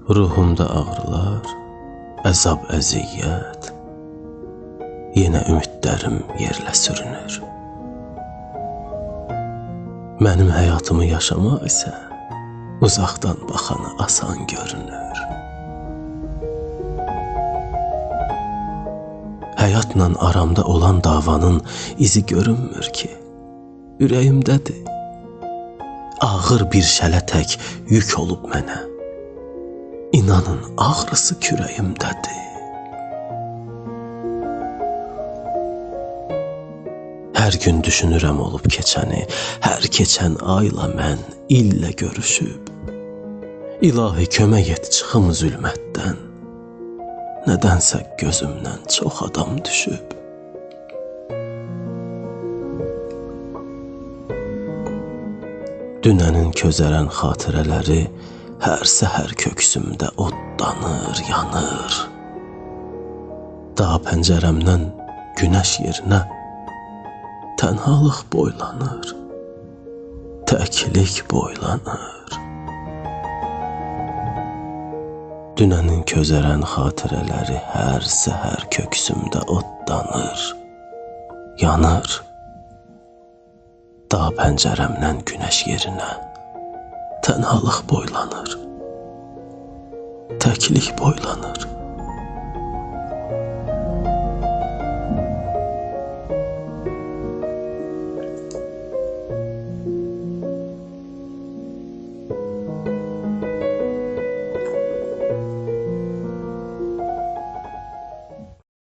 Ruhumda ağrılar, əzab, əziyyət, yenə ümidlərim yerlə sürünür. Mənim həyatımı yaşamaq isə uzaqdan baxana asan görünür. Həyatla aramda olan davanın izi görünmür ki, ürəyimdədir. Ağır bir şələ tək yük olub mənə. İnanın ağrısı kürəyimdədir. Hər gün düşünürəm olub keçəni, hər keçən ayla mən illə görüşüb. İlahi kömək et çıxım zülmətdən, nədənsə gözümdən çox adam düşüb. Dünənin közərən xatirələri hər səhər köksümdə odlanır, yanır. Dağ pəncərəmdən günəş yerinə tənhalıq boylanır, təklik boylanır. Dünənin közərən xatirələri hər səhər köksümdə odlanır, yanır. Dağ pəncərəmdən günəş yerinə tənhalıq boylanır, təklik boylanır.